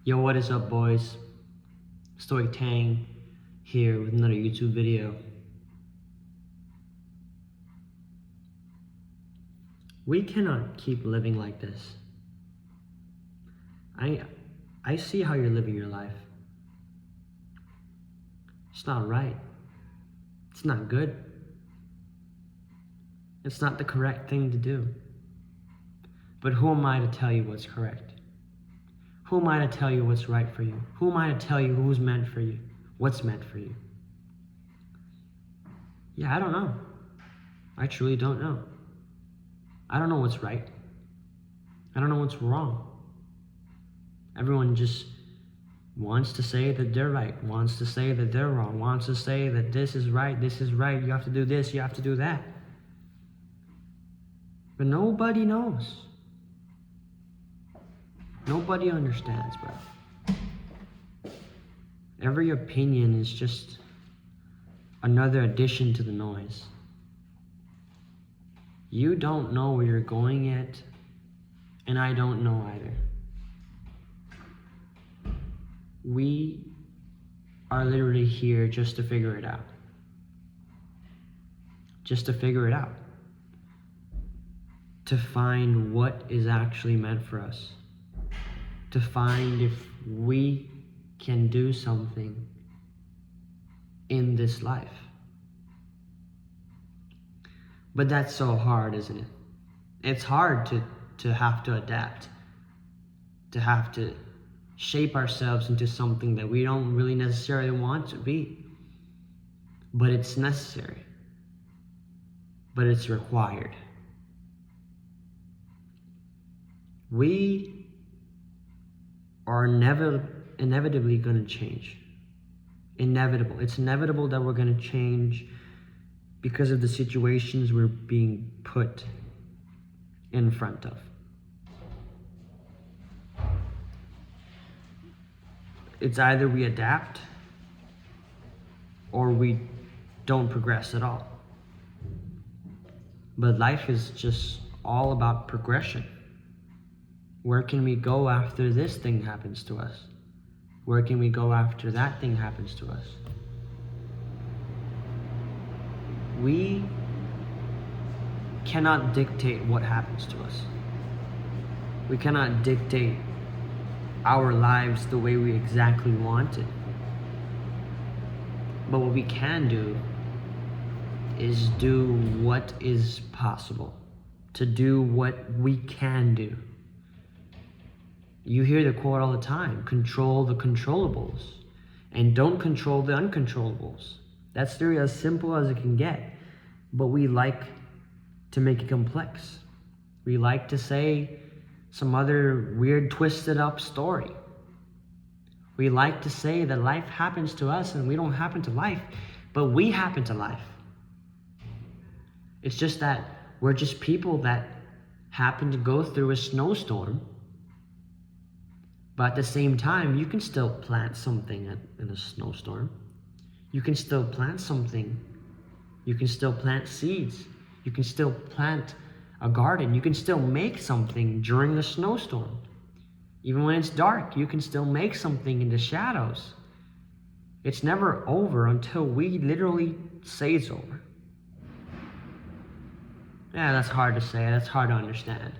Yo, what is up, boys? Stoic Tang here with another YouTube video. We cannot keep living like this. I see how you're living your life. It's not right. It's not good. It's not the correct thing to do. But who am I to tell you what's correct? Who am I to tell you what's right for you? Who am I to tell you who's meant for you? What's meant for you? Yeah, I don't know. I truly don't know. I don't know what's right. I don't know what's wrong. Everyone just wants to say that they're right, wants to say that they're wrong, wants to say that this is right, you have to do this, you have to do that. But nobody knows. Nobody understands, bro. Every opinion is just another addition to the noise. You don't know where you're going yet, and I don't know either. We are literally here just to figure it out. Just to figure it out. To find what is actually meant for us. To find if we can do something in this life. But that's so hard, isn't it? It's hard to have to adapt. To have to shape ourselves into something that we don't really necessarily want to be. But it's necessary. But it's required. We are inevitably going to change. Inevitable. It's inevitable that we're going to change because of the situations we're being put in front of. It's either we adapt or we don't progress at all. But life is just all about progression. Where can we go after this thing happens to us? Where can we go after that thing happens to us? We cannot dictate what happens to us. We cannot dictate our lives the way we exactly want it. But what we can do is do what is possible, to do what we can do. You hear the quote all the time, control the controllables and don't control the uncontrollables. That's really as simple as it can get, but we like to make it complex. We like to say some other weird twisted up story. We like to say that life happens to us and we don't happen to life, but we happen to life. It's just that we're just people that happen to go through a snowstorm. But at the same time, you can still plant something in a snowstorm. You can still plant something. You can still plant seeds. You can still plant a garden. You can still make something during the snowstorm. Even when it's dark, you can still make something in the shadows. It's never over until we literally say it's over. Yeah, that's hard to say. That's hard to understand.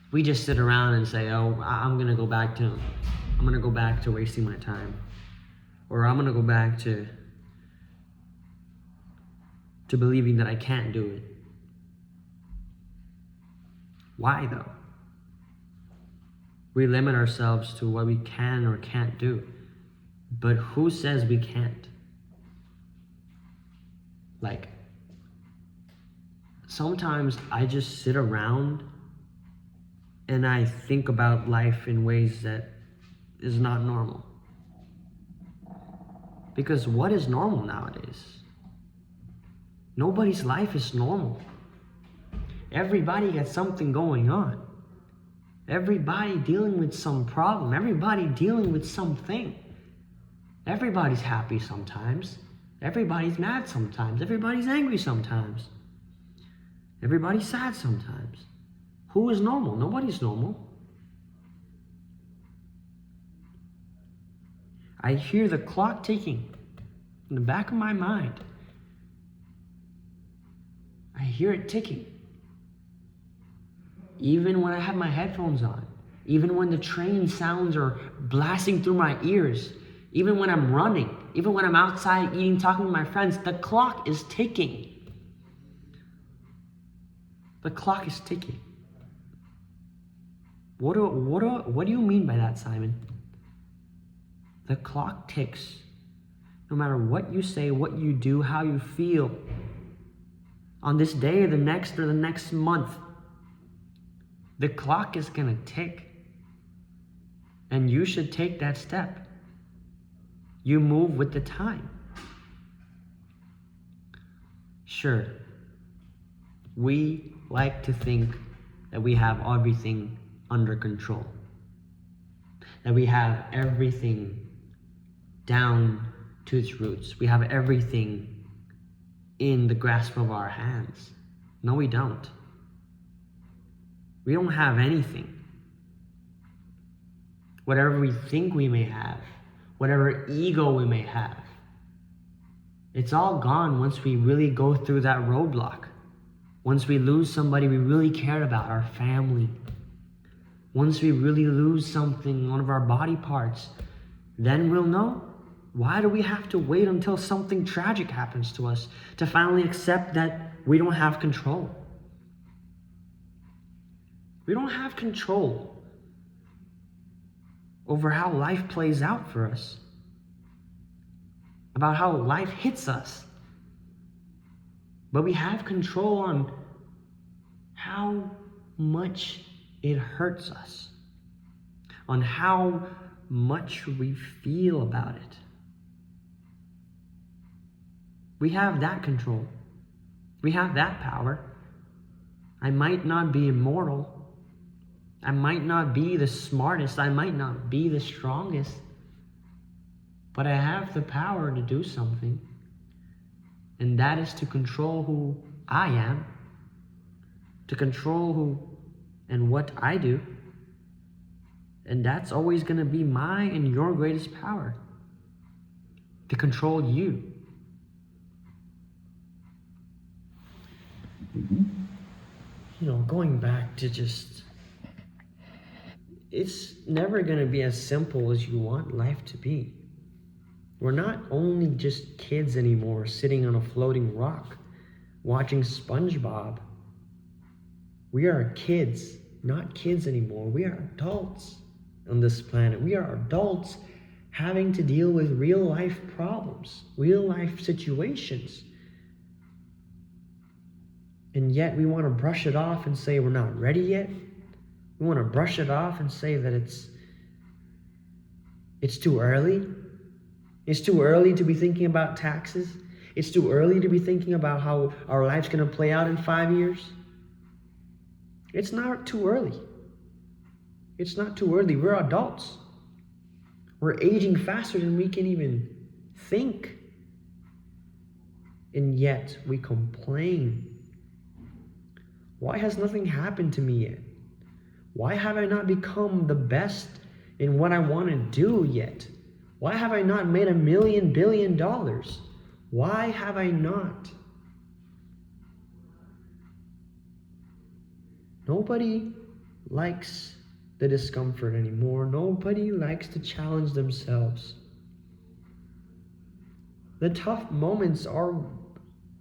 We just sit around and say, oh, I'm gonna go back to wasting my time. Or I'm gonna go back to believing that I can't do it. Why though? We limit ourselves to what we can or can't do. But who says we can't? Like, sometimes I just sit around and I think about life in ways that is not normal. Because what is normal nowadays? Nobody's life is normal. Everybody got something going on. Everybody dealing with some problem. Everybody dealing with something. Everybody's happy sometimes. Everybody's mad sometimes. Everybody's angry sometimes. Everybody's sad sometimes. Who is normal? Nobody's normal. I hear the clock ticking in the back of my mind. I hear it ticking. Even when I have my headphones on, even when the train sounds are blasting through my ears, even when I'm running, even when I'm outside eating, talking to my friends, the clock is ticking. The clock is ticking. What do you mean by that, Simon? The clock ticks. No matter what you say, what you do, how you feel, on this day or the next month, the clock is gonna tick. And you should take that step. You move with the time. Sure, we like to think that we have everything under control, that we have everything down to its roots. We have everything in the grasp of our hands. No, we don't. We don't have anything. Whatever we think we may have, whatever ego we may have, it's all gone once we really go through that roadblock. Once we lose somebody we really cared about, our family. Once we really lose something, one of our body parts, then we'll know. Why do we have to wait until something tragic happens to us to finally accept that we don't have control? We don't have control over how life plays out for us, about how life hits us. But we have control on how much it hurts us, on how much we feel about it. We have that control. We have that power. I might not be immortal. I might not be the smartest. I might not be the strongest. But I have the power to do something. And that is to control who I am, to control who and what I do. And that's always going to be my and your greatest power, to control you. You know, going back to just, it's never going to be as simple as you want life to be. We're not only just kids anymore sitting on a floating rock watching SpongeBob. We are kids, not kids anymore. We are adults on this planet. We are adults having to deal with real life problems, real life situations. And yet we want to brush it off and say we're not ready yet. We want to brush it off and say that it's too early. It's too early to be thinking about taxes. It's too early to be thinking about how our life's going to play out in 5 years. It's not too early. It's not too early. We're adults. We're aging faster than we can even think. And yet we complain. Why has nothing happened to me yet? Why have I not become the best in what I want to do yet? Why have I not made $1 billion? Why have I not? Nobody likes the discomfort anymore. Nobody likes to challenge themselves. The tough moments are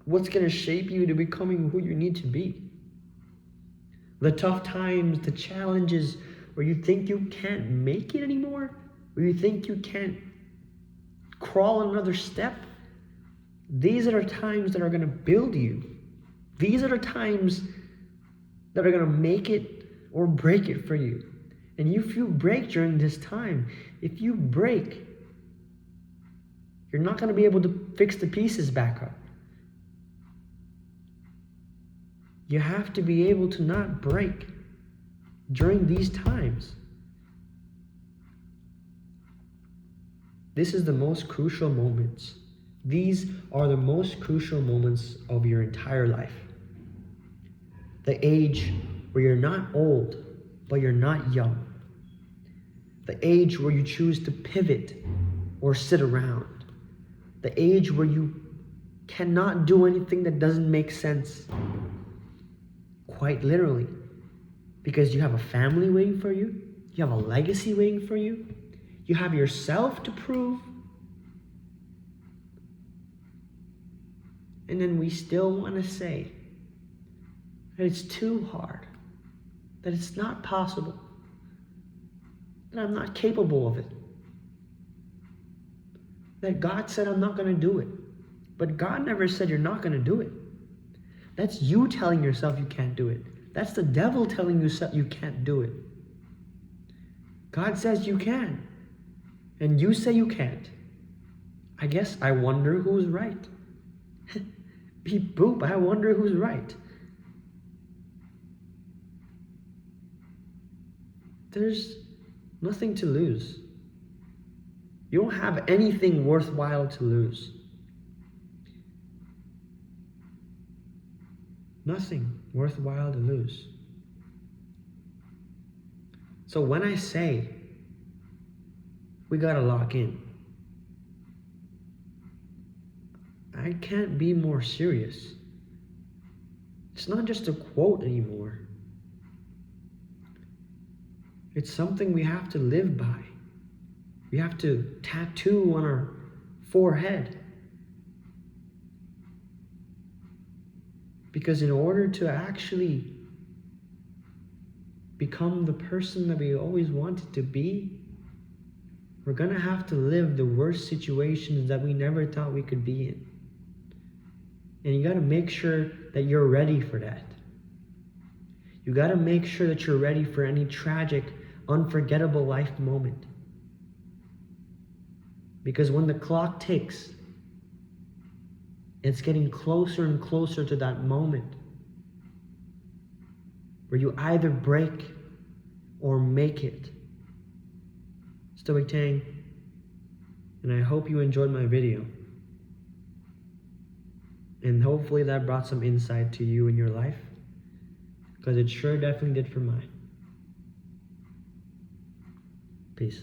what's going to shape you to becoming who you need to be. The tough times, the challenges where you think you can't make it anymore, where you think you can't crawl another step, these are the times that are going to build you. These are the times that are going to make it or break it for you. And if you break during this time, if you break, you're not going to be able to fix the pieces back up. You have to be able to not break during these times. This is the most crucial moments. These are the most crucial moments of your entire life. The age where you're not old, but you're not young. The age where you choose to pivot or sit around. The age where you cannot do anything that doesn't make sense. Quite literally. Because you have a family waiting for you. You have a legacy waiting for you. You have yourself to prove. And then we still want to say that it's too hard, that it's not possible, that I'm not capable of it, that God said I'm not going to do it. But God never said you're not going to do it. That's you telling yourself you can't do it. That's the devil telling you you can't do it. God says you can, and you say you can't. I guess I wonder who's right. Beep boop, I wonder who's right. There's nothing to lose. You don't have anything worthwhile to lose. Nothing worthwhile to lose. So when I say we gotta lock in, I can't be more serious. It's not just a quote anymore. It's something we have to live by. We have to tattoo on our forehead. Because in order to actually become the person that we always wanted to be, we're gonna have to live the worst situations that we never thought we could be in. And you gotta make sure that you're ready for that. You gotta make sure that you're ready for any tragic, unforgettable life moment. Because when the clock ticks, it's getting closer and closer to that moment where you either break or make it. Stoic Tang, and I hope you enjoyed my video. And hopefully that brought some insight to you in your life, because it sure definitely did for mine. Peace.